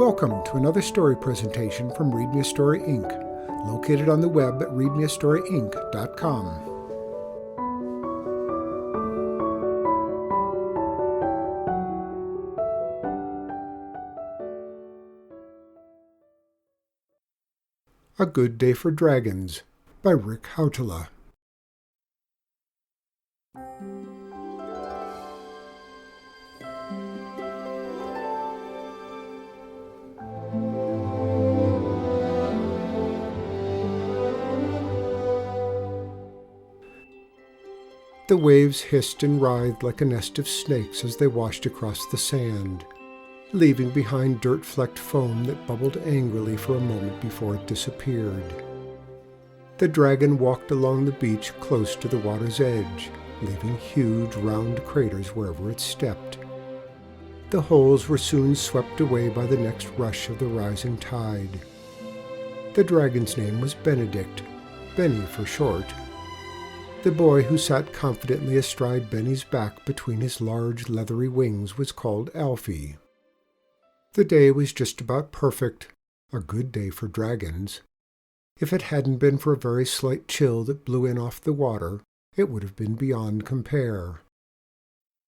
Welcome to another story presentation from Read Me a Story Inc., located on the web at readmeastoryinc.com. A Good Day for Dragons by Rick Hautala. The waves hissed and writhed like a nest of snakes as they washed across the sand, leaving behind dirt-flecked foam that bubbled angrily for a moment before it disappeared. The dragon walked along the beach close to the water's edge, leaving huge round craters wherever it stepped. The holes were soon swept away by the next rush of the rising tide. The dragon's name was Benedict, Benny for short. The boy who sat confidently astride Benny's back between his large leathery wings was called Alfie. The day was just about perfect, a good day for dragons. If it hadn't been for a very slight chill that blew in off the water, it would have been beyond compare.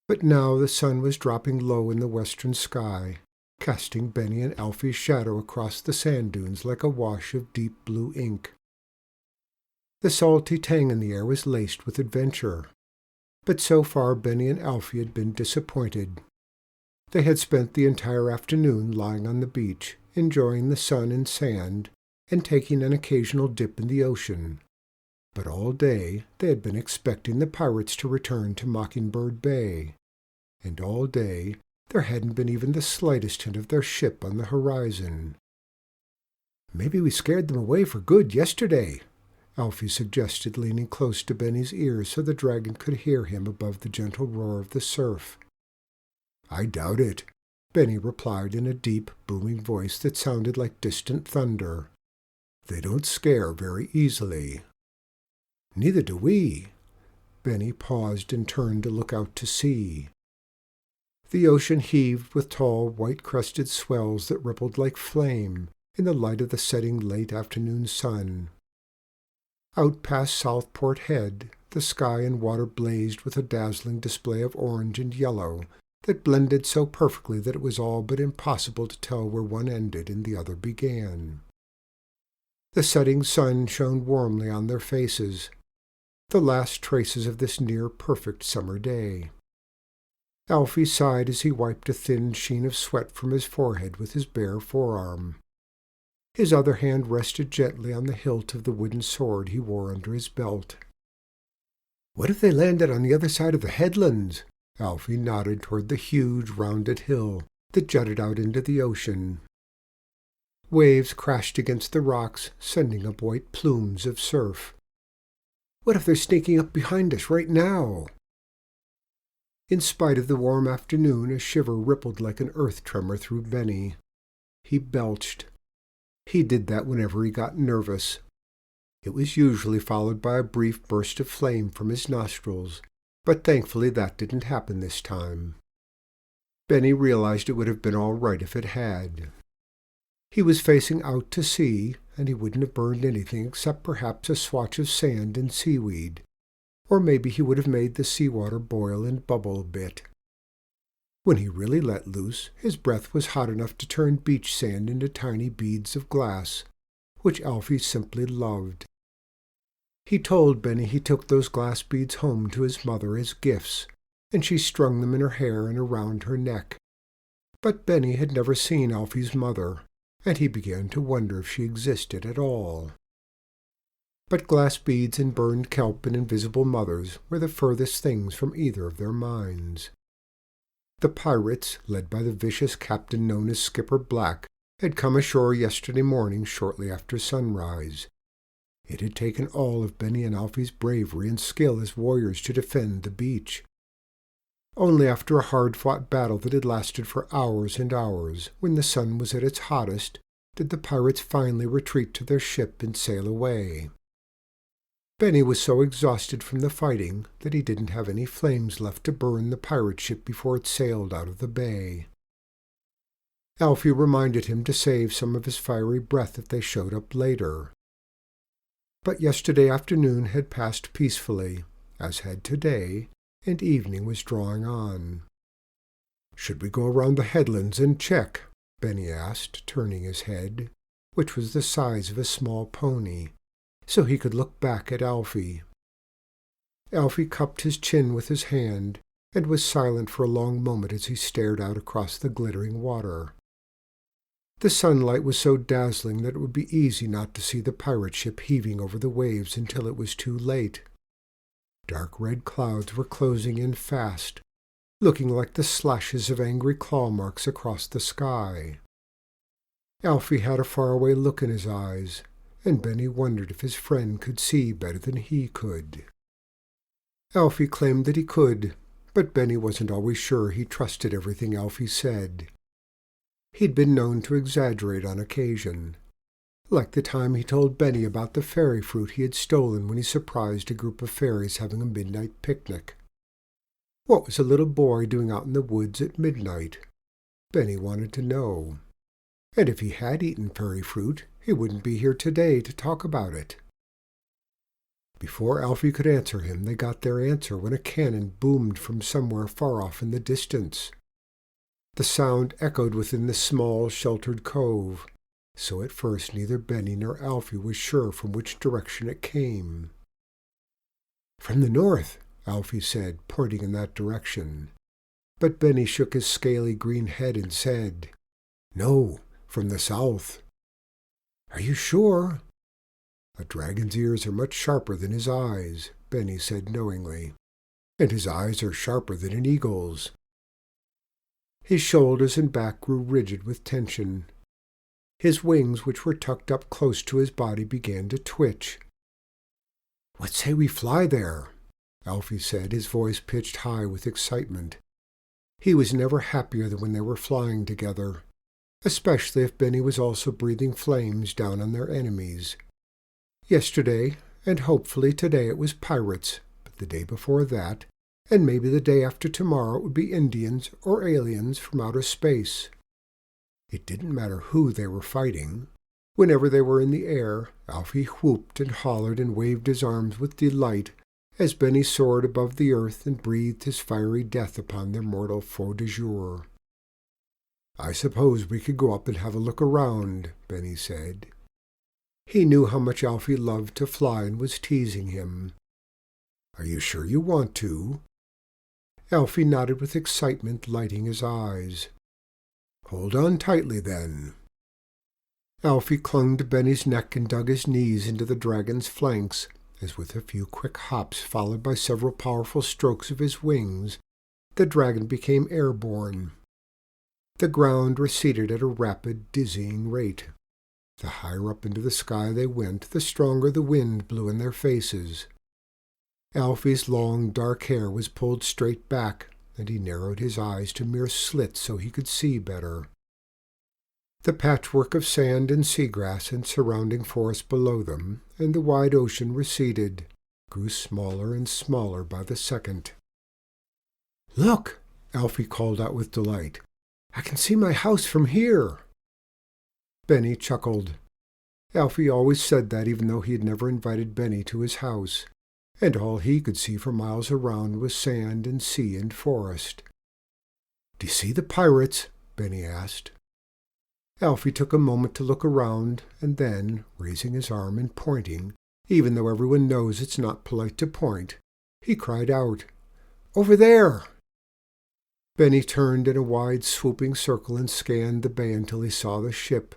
But now the sun was dropping low in the western sky, casting Benny and Alfie's shadow across the sand dunes like a wash of deep blue ink. The salty tang in the air was laced with adventure, but so far Benny and Alfie had been disappointed. They had spent the entire afternoon lying on the beach, enjoying the sun and sand, and taking an occasional dip in the ocean. But all day they had been expecting the pirates to return to Mockingbird Bay, and all day there hadn't been even the slightest hint of their ship on the horizon. "Maybe we scared them away for good yesterday," Alfie suggested, leaning close to Benny's ear so the dragon could hear him above the gentle roar of the surf. "I doubt it," Benny replied in a deep, booming voice that sounded like distant thunder. "They don't scare very easily." "Neither do we." Benny paused and turned to look out to sea. The ocean heaved with tall, white-crested swells that rippled like flame in the light of the setting late afternoon sun. Out past Southport Head, the sky and water blazed with a dazzling display of orange and yellow that blended so perfectly that it was all but impossible to tell where one ended and the other began. The setting sun shone warmly on their faces, the last traces of this near-perfect summer day. Alfie sighed as he wiped a thin sheen of sweat from his forehead with his bare forearm. His other hand rested gently on the hilt of the wooden sword he wore under his belt. "What if they landed on the other side of the headlands?" Alfie nodded toward the huge, rounded hill that jutted out into the ocean. Waves crashed against the rocks, sending up white plumes of surf. "What if they're sneaking up behind us right now?" In spite of the warm afternoon, a shiver rippled like an earth tremor through Benny. He belched. He did that whenever he got nervous. It was usually followed by a brief burst of flame from his nostrils, but thankfully that didn't happen this time. Benny realized it would have been all right if it had. He was facing out to sea, and he wouldn't have burned anything except perhaps a swatch of sand and seaweed, or maybe he would have made the seawater boil and bubble a bit. When he really let loose, his breath was hot enough to turn beach sand into tiny beads of glass, which Alfie simply loved. He told Benny he took those glass beads home to his mother as gifts, and she strung them in her hair and around her neck. But Benny had never seen Alfie's mother, and he began to wonder if she existed at all. But glass beads and burned kelp and invisible mothers were the furthest things from either of their minds. The pirates, led by the vicious captain known as Skipper Black, had come ashore yesterday morning shortly after sunrise. It had taken all of Benny and Alfie's bravery and skill as warriors to defend the beach. Only after a hard-fought battle that had lasted for hours and hours, when the sun was at its hottest, did the pirates finally retreat to their ship and sail away. Benny was so exhausted from the fighting that he didn't have any flames left to burn the pirate ship before it sailed out of the bay. Alfie reminded him to save some of his fiery breath if they showed up later. But yesterday afternoon had passed peacefully, as had today, and evening was drawing on. "Should we go around the headlands and check?" Benny asked, turning his head, which was the size of a small pony, so he could look back at Alfie. Alfie cupped his chin with his hand and was silent for a long moment as he stared out across the glittering water. The sunlight was so dazzling that it would be easy not to see the pirate ship heaving over the waves until it was too late. Dark red clouds were closing in fast, looking like the slashes of angry claw marks across the sky. Alfie had a faraway look in his eyes, and Benny wondered if his friend could see better than he could. Alfie claimed that he could, but Benny wasn't always sure he trusted everything Alfie said. He'd been known to exaggerate on occasion, like the time he told Benny about the fairy fruit he had stolen when he surprised a group of fairies having a midnight picnic. What was a little boy doing out in the woods at midnight? Benny wanted to know. And if he had eaten fairy fruit, he wouldn't be here today to talk about it. Before Alfie could answer him, they got their answer when a cannon boomed from somewhere far off in the distance. The sound echoed within the small, sheltered cove, so at first neither Benny nor Alfie was sure from which direction it came. "From the north," Alfie said, pointing in that direction. But Benny shook his scaly green head and said, "No, from the south." "Are you sure?" "A dragon's ears are much sharper than his eyes," Benny said knowingly, "and his eyes are sharper than an eagle's." His shoulders and back grew rigid with tension. His wings, which were tucked up close to his body, began to twitch. "What say we fly there?" Alfie said, his voice pitched high with excitement. He was never happier than when they were flying together, especially if Benny was also breathing flames down on their enemies. Yesterday, and hopefully today, it was pirates, but the day before that, and maybe the day after tomorrow, it would be Indians or aliens from outer space. It didn't matter who they were fighting. Whenever they were in the air, Alfie whooped and hollered and waved his arms with delight as Benny soared above the earth and breathed his fiery death upon their mortal foe de jour. "I suppose we could go up and have a look around," Benny said. He knew how much Alfie loved to fly and was teasing him. "Are you sure you want to?" Alfie nodded with excitement, lighting his eyes. "Hold on tightly, then." Alfie clung to Benny's neck and dug his knees into the dragon's flanks, as with a few quick hops followed by several powerful strokes of his wings, the dragon became airborne. The ground receded at a rapid, dizzying rate. The higher up into the sky they went, the stronger the wind blew in their faces. Alfie's long, dark hair was pulled straight back, and he narrowed his eyes to mere slits so he could see better. The patchwork of sand and seagrass and surrounding forest below them, and the wide ocean receded, grew smaller and smaller by the second. "Look!" Alfie called out with delight. "I can see my house from here." Benny chuckled. Alfie always said that, even though he had never invited Benny to his house, and all he could see for miles around was sand and sea and forest. "Do you see the pirates?" Benny asked. Alfie took a moment to look around, and then, raising his arm and pointing, even though everyone knows it's not polite to point, he cried out, "Over there!" Benny turned in a wide swooping circle and scanned the bay until he saw the ship.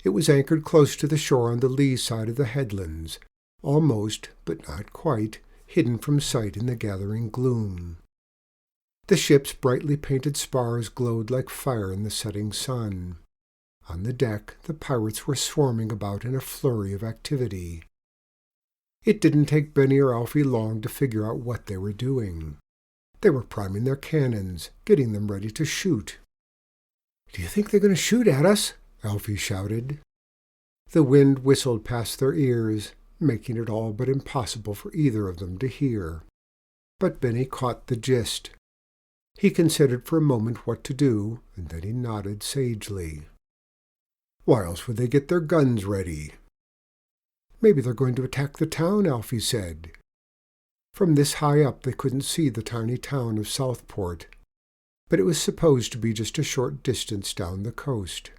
It was anchored close to the shore on the lee side of the headlands, almost, but not quite, hidden from sight in the gathering gloom. The ship's brightly painted spars glowed like fire in the setting sun. On the deck, the pirates were swarming about in a flurry of activity. It didn't take Benny or Alfie long to figure out what they were doing. They were priming their cannons, getting them ready to shoot. "Do you think they're going to shoot at us?" Alfie shouted. The wind whistled past their ears, making it all but impossible for either of them to hear. But Benny caught the gist. He considered for a moment what to do, and then he nodded sagely. Why else would they get their guns ready? Maybe they're going to attack the town, Alfie said. From this high up they couldn't see the tiny town of Southport, but it was supposed to be just a short distance down the coast.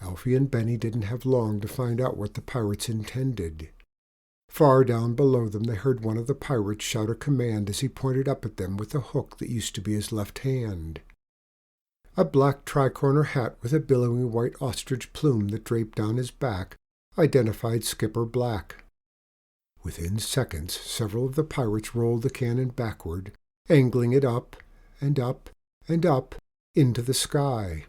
Alfie and Benny didn't have long to find out what the pirates intended. Far down below them they heard one of the pirates shout a command as he pointed up at them with the hook that used to be his left hand. A black tricorner hat with a billowing white ostrich plume that draped down his back identified Skipper Black. Within seconds, several of the pirates rolled the cannon backward, angling it up and up and up into the sky.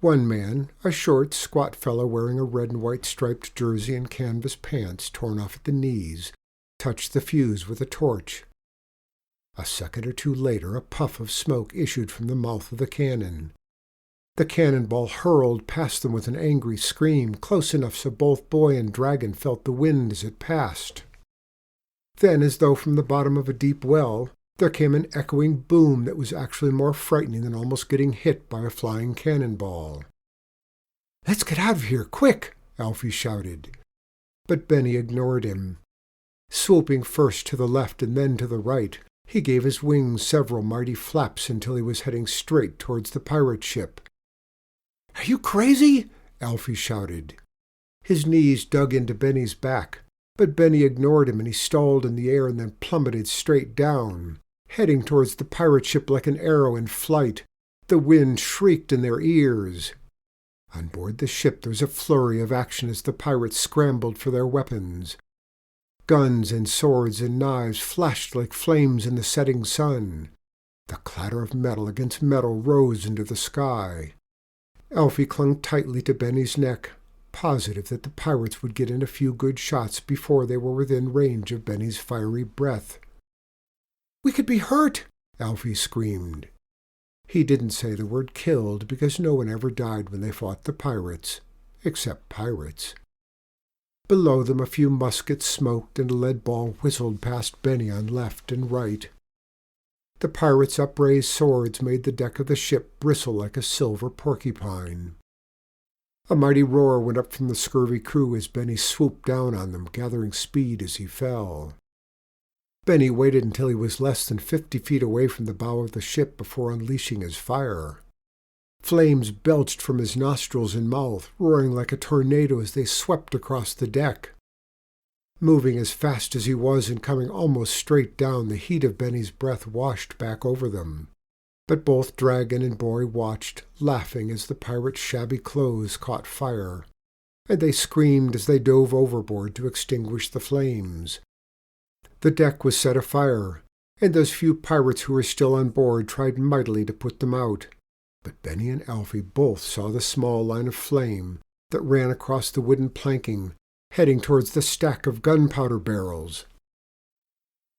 One man, a short, squat fellow wearing a red and white striped jersey and canvas pants torn off at the knees, touched the fuse with a torch. A second or two later, a puff of smoke issued from the mouth of the cannon. The cannonball hurled past them with an angry scream, close enough so both boy and dragon felt the wind as it passed. Then, as though from the bottom of a deep well, there came an echoing boom that was actually more frightening than almost getting hit by a flying cannonball. "Let's get out of here, quick!" Alfie shouted. But Benny ignored him. Swooping first to the left and then to the right, he gave his wings several mighty flaps until he was heading straight towards the pirate ship. "Are you crazy?" Alfie shouted. His knees dug into Benny's back, but Benny ignored him and he stalled in the air and then plummeted straight down, heading towards the pirate ship like an arrow in flight. The wind shrieked in their ears. On board the ship there was a flurry of action as the pirates scrambled for their weapons. Guns and swords and knives flashed like flames in the setting sun. The clatter of metal against metal rose into the sky. Alfie clung tightly to Benny's neck, positive that the pirates would get in a few good shots before they were within range of Benny's fiery breath. "We could be hurt!" Alfie screamed. He didn't say the word killed because no one ever died when they fought the pirates, except pirates. Below them a few muskets smoked and a lead ball whistled past Benny on left and right. The pirates' upraised swords made the deck of the ship bristle like a silver porcupine. A mighty roar went up from the scurvy crew as Benny swooped down on them, gathering speed as he fell. Benny waited until he was less than 50 feet away from the bow of the ship before unleashing his fire. Flames belched from his nostrils and mouth, roaring like a tornado as they swept across the deck. Moving as fast as he was and coming almost straight down, the heat of Benny's breath washed back over them. But both dragon and boy watched, laughing as the pirate's shabby clothes caught fire, and they screamed as they dove overboard to extinguish the flames. The deck was set afire, and those few pirates who were still on board tried mightily to put them out. But Benny and Alfie both saw the small line of flame that ran across the wooden planking, heading towards the stack of gunpowder barrels.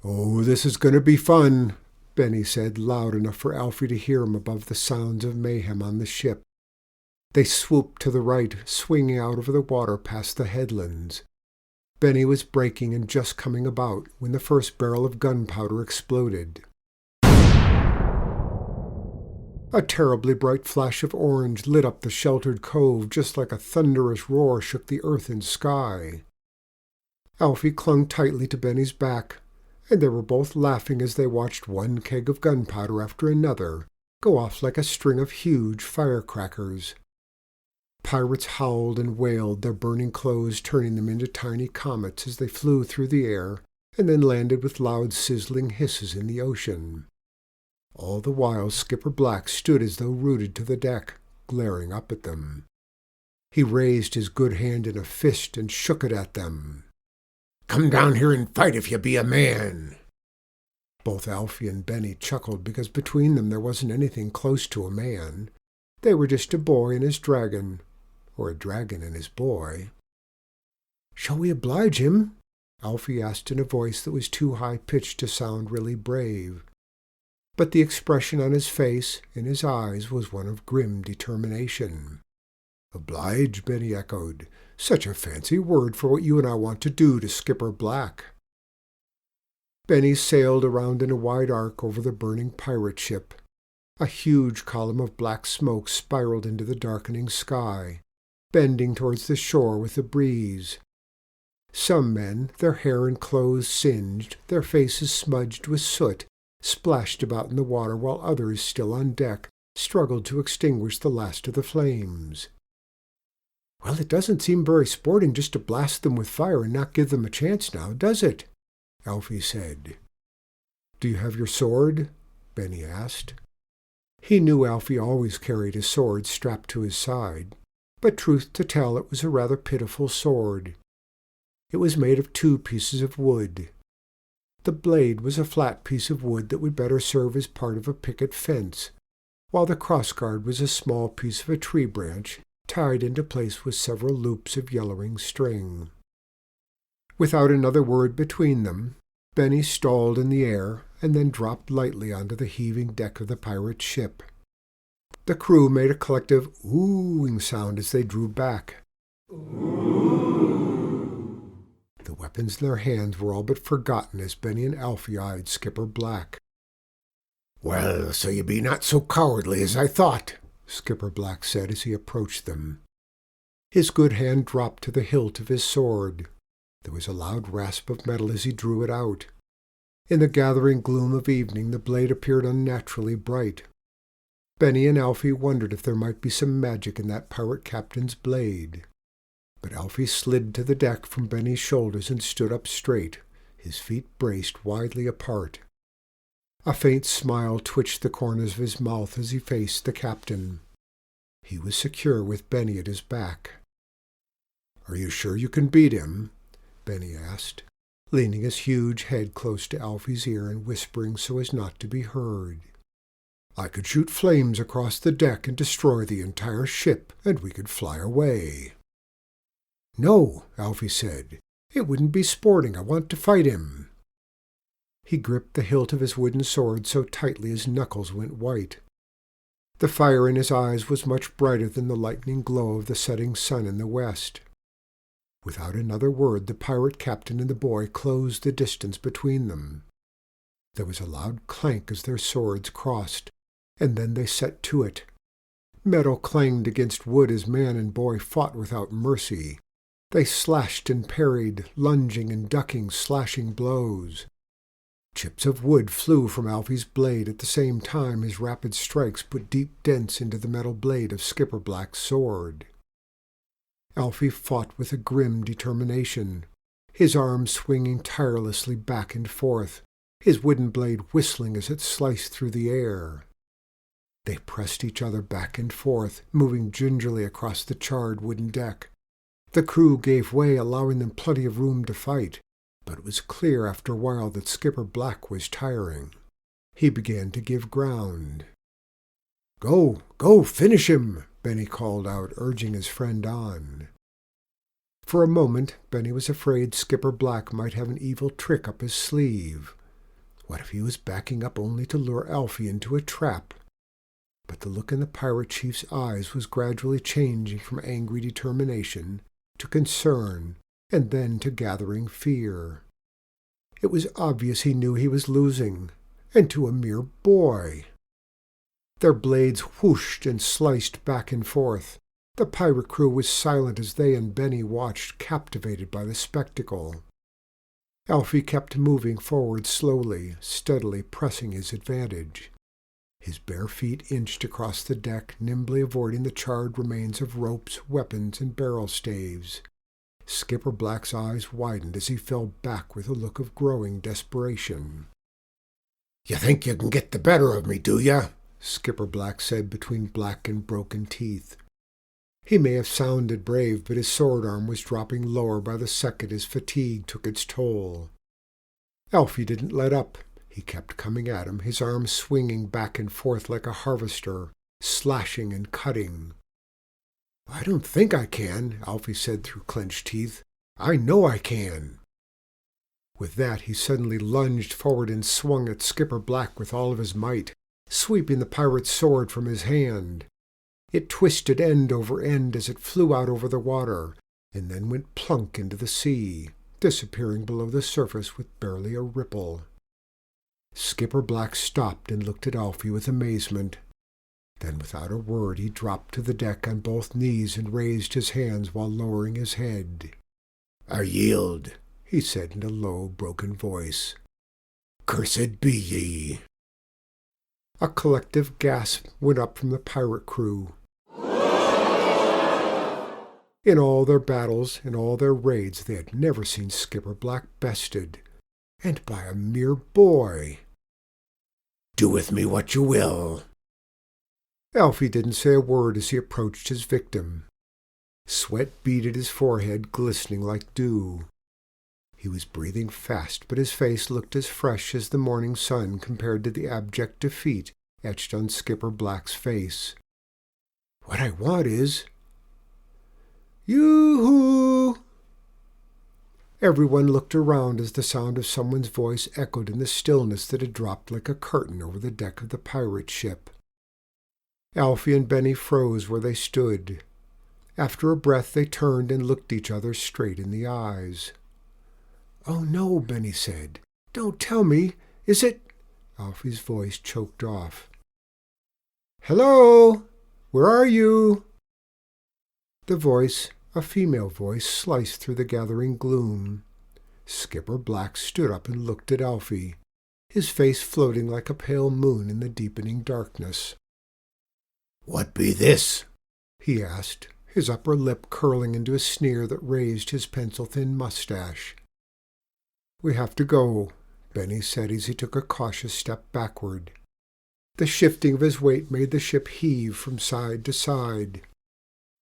"Oh, this is going to be fun," Benny said, loud enough for Alfie to hear him above the sounds of mayhem on the ship. They swooped to the right, swinging out over the water past the headlands. Benny was braking and just coming about when the first barrel of gunpowder exploded. A terribly bright flash of orange lit up the sheltered cove just like a thunderous roar shook the earth and sky. Alfie clung tightly to Benny's back, and they were both laughing as they watched one keg of gunpowder after another go off like a string of huge firecrackers. Pirates howled and wailed, their burning clothes turning them into tiny comets as they flew through the air and then landed with loud sizzling hisses in the ocean. All the while Skipper Black stood as though rooted to the deck, glaring up at them. He raised his good hand in a fist and shook it at them. "Come down here and fight if you be a man." Both Alfie and Benny chuckled because between them there wasn't anything close to a man. They were just a boy and his dragon, or a dragon and his boy. "Shall we oblige him?" Alfie asked in a voice that was too high-pitched to sound really brave. But the expression on his face and his eyes was one of grim determination. "Oblige," Benny echoed. "Such a fancy word for what you and I want to do to Skipper Black." Benny sailed around in a wide arc over the burning pirate ship. A huge column of black smoke spiraled into the darkening sky, bending towards the shore with the breeze. Some men, their hair and clothes singed, their faces smudged with soot, splashed about in the water, while others, still on deck, struggled to extinguish the last of the flames. "Well, it doesn't seem very sporting just to blast them with fire and not give them a chance now, does it?" Alfie said. "Do you have your sword?" Benny asked. He knew Alfie always carried his sword strapped to his side, but truth to tell, it was a rather pitiful sword. It was made of 2 pieces of wood. The blade was a flat piece of wood that would better serve as part of a picket fence, while the crossguard was a small piece of a tree branch tied into place with several loops of yellowing string. Without another word between them, Benny stalled in the air and then dropped lightly onto the heaving deck of the pirate ship. The crew made a collective oohing sound as they drew back. Ooh. The weapons in their hands were all but forgotten as Benny and Alfie eyed Skipper Black. "Well, so you be not so cowardly as I thought," Skipper Black said as he approached them. His good hand dropped to the hilt of his sword. There was a loud rasp of metal as he drew it out. In the gathering gloom of evening the blade appeared unnaturally bright. Benny and Alfie wondered if there might be some magic in that pirate captain's blade. But Alfie slid to the deck from Benny's shoulders and stood up straight, his feet braced widely apart. A faint smile twitched the corners of his mouth as he faced the captain. He was secure with Benny at his back. "Are you sure you can beat him?" Benny asked, leaning his huge head close to Alfie's ear and whispering so as not to be heard. "I could shoot flames across the deck and destroy the entire ship, and we could fly away." "No," Alfie said. "It wouldn't be sporting. I want to fight him." He gripped the hilt of his wooden sword so tightly his knuckles went white. The fire in his eyes was much brighter than the lightning glow of the setting sun in the west. Without another word, the pirate captain and the boy closed the distance between them. There was a loud clank as their swords crossed, and then they set to it. Metal clanged against wood as man and boy fought without mercy. They slashed and parried, lunging and ducking slashing blows. Chips of wood flew from Alfie's blade at the same time his rapid strikes put deep dents into the metal blade of Skipper Black's sword. Alfie fought with a grim determination, his arms swinging tirelessly back and forth, his wooden blade whistling as it sliced through the air. They pressed each other back and forth, moving gingerly across the charred wooden deck. The crew gave way, allowing them plenty of room to fight, but it was clear after a while that Skipper Black was tiring. He began to give ground. "Go, go, finish him!" Benny called out, urging his friend on. For a moment, Benny was afraid Skipper Black might have an evil trick up his sleeve. What if he was backing up only to lure Alfie into a trap? But the look in the pirate chief's eyes was gradually changing from angry determination to concern, and then to gathering fear. It was obvious he knew he was losing, and to a mere boy. Their blades whooshed and sliced back and forth. The pirate crew was silent as they and Benny watched, captivated by the spectacle. Alfie kept moving forward slowly, steadily pressing his advantage. His bare feet inched across the deck, nimbly avoiding the charred remains of ropes, weapons, and barrel staves. Skipper Black's eyes widened as he fell back with a look of growing desperation. "You think you can get the better of me, do you?" Skipper Black said between black and broken teeth. He may have sounded brave, but his sword arm was dropping lower by the second as fatigue took its toll. Alfie didn't let up. He kept coming at him, his arms swinging back and forth like a harvester, slashing and cutting. "I don't think I can," Alfie said through clenched teeth. "I know I can." With that, he suddenly lunged forward and swung at Skipper Black with all of his might, sweeping the pirate's sword from his hand. It twisted end over end as it flew out over the water, and then went plunk into the sea, disappearing below the surface with barely a ripple. Skipper Black stopped and looked at Alfie with amazement. Then without a word he dropped to the deck on both knees and raised his hands while lowering his head. "I yield," he said in a low, broken voice. "Cursed be ye." A collective gasp went up from the pirate crew. In all their battles, in all their raids, they had never seen Skipper Black bested, and by a mere boy. "Do with me what you will." Alfie didn't say a word as he approached his victim. Sweat beaded his forehead, glistening like dew. He was breathing fast, but his face looked as fresh as the morning sun compared to the abject defeat etched on Skipper Black's face. "What I want is—" "Yoo-hoo!" Everyone looked around as the sound of someone's voice echoed in the stillness that had dropped like a curtain over the deck of the pirate ship. Alfie and Benny froze where they stood. After a breath they turned and looked each other straight in the eyes. "Oh no," Benny said. "Don't tell me. Is it—" Alfie's voice choked off. "Hello? Where are you?" The voice, a female voice, sliced through the gathering gloom. Skipper Black stood up and looked at Alfie, his face floating like a pale moon in the deepening darkness. "What be this?" he asked, his upper lip curling into a sneer that raised his pencil-thin mustache. "We have to go," Benny said as he took a cautious step backward. The shifting of his weight made the ship heave from side to side.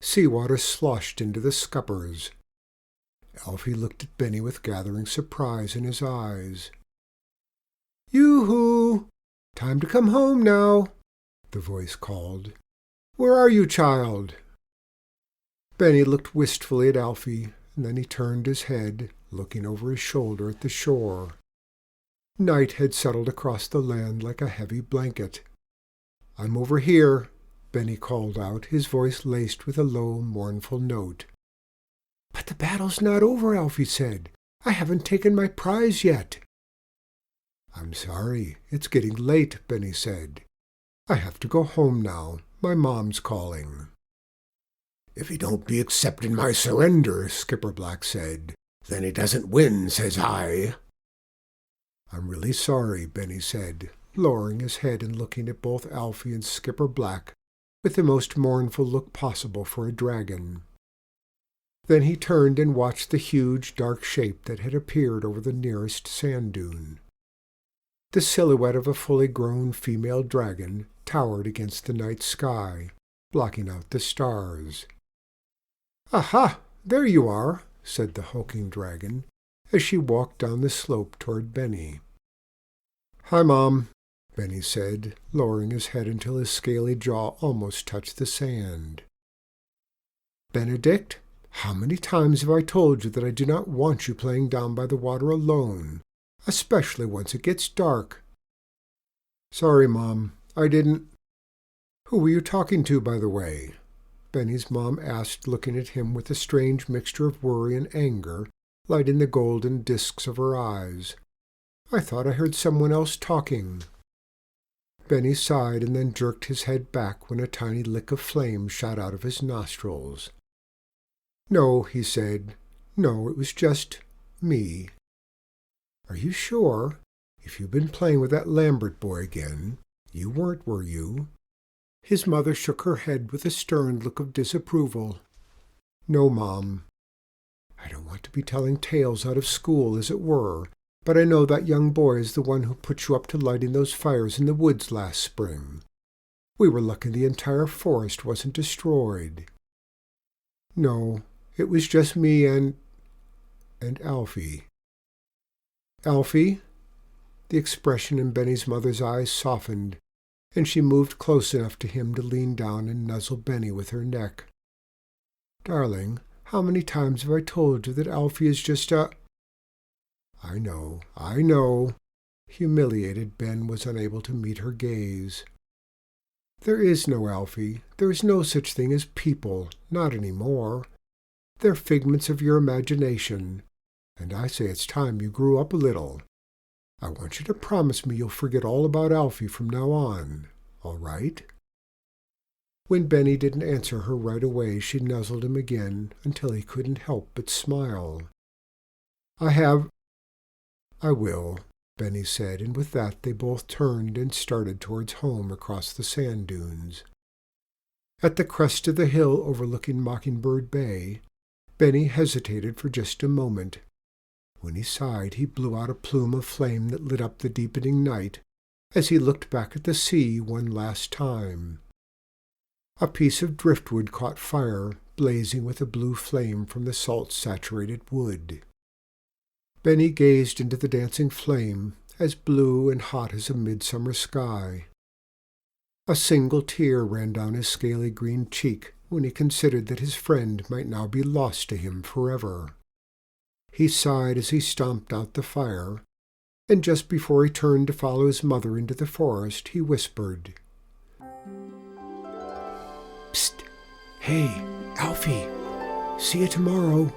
Seawater sloshed into the scuppers. Alfie looked at Benny with gathering surprise in his eyes. "Yoo-hoo! Time to come home now," the voice called. "Where are you, child?" Benny looked wistfully at Alfie, and then he turned his head, looking over his shoulder at the shore. Night had settled across the land like a heavy blanket. "I'm over here," Benny called out, his voice laced with a low, mournful note. "But the battle's not over," Alfie said. "I haven't taken my prize yet." "I'm sorry, it's getting late," Benny said. "I have to go home now. My mom's calling." "If he don't be accepting my surrender," Skipper Black said, "then he doesn't win, says I." "I'm really sorry," Benny said, lowering his head and looking at both Alfie and Skipper Black with the most mournful look possible for a dragon. Then he turned and watched the huge, dark shape that had appeared over the nearest sand dune. The silhouette of a fully grown female dragon towered against the night sky, blocking out the stars. "Aha! There you are," said the hulking dragon, as she walked down the slope toward Benny. "Hi, Mom," Benny said, lowering his head until his scaly jaw almost touched the sand. "Benedict, how many times have I told you that I do not want you playing down by the water alone, especially once it gets dark?" "Sorry, Mom, I didn't—" "Who were you talking to, by the way?" Benny's mom asked, looking at him with a strange mixture of worry and anger lighting the golden discs of her eyes. "I thought I heard someone else talking." Benny sighed and then jerked his head back when a tiny lick of flame shot out of his nostrils. "No," he said. "No, it was just me." "Are you sure? If you've been playing with that Lambert boy again, you weren't, were you?" His mother shook her head with a stern look of disapproval. "No, Mom. I don't want to be telling tales out of school, as it were, but I know that young boy is the one who put you up to lighting those fires in the woods last spring. We were lucky the entire forest wasn't destroyed." "No, it was just me and Alfie." "Alfie?" The expression in Benny's mother's eyes softened, and she moved close enough to him to lean down and nuzzle Benny with her neck. "Darling, how many times have I told you that Alfie is just a—" I know." Humiliated, Ben was unable to meet her gaze. "There is no Alfie. There is no such thing as people, not any more. They're figments of your imagination, and I say it's time you grew up a little. I want you to promise me you'll forget all about Alfie from now on, all right?" When Benny didn't answer her right away, she nuzzled him again until he couldn't help but smile. "I will," Benny said, and with that they both turned and started towards home across the sand dunes. At the crest of the hill overlooking Mockingbird Bay, Benny hesitated for just a moment. When he sighed, he blew out a plume of flame that lit up the deepening night as he looked back at the sea one last time. A piece of driftwood caught fire, blazing with a blue flame from the salt-saturated wood. Benny gazed into the dancing flame, as blue and hot as a midsummer sky. A single tear ran down his scaly green cheek when he considered that his friend might now be lost to him forever. He sighed as he stomped out the fire, and just before he turned to follow his mother into the forest, he whispered, "Psst! Hey, Alfie! See you tomorrow."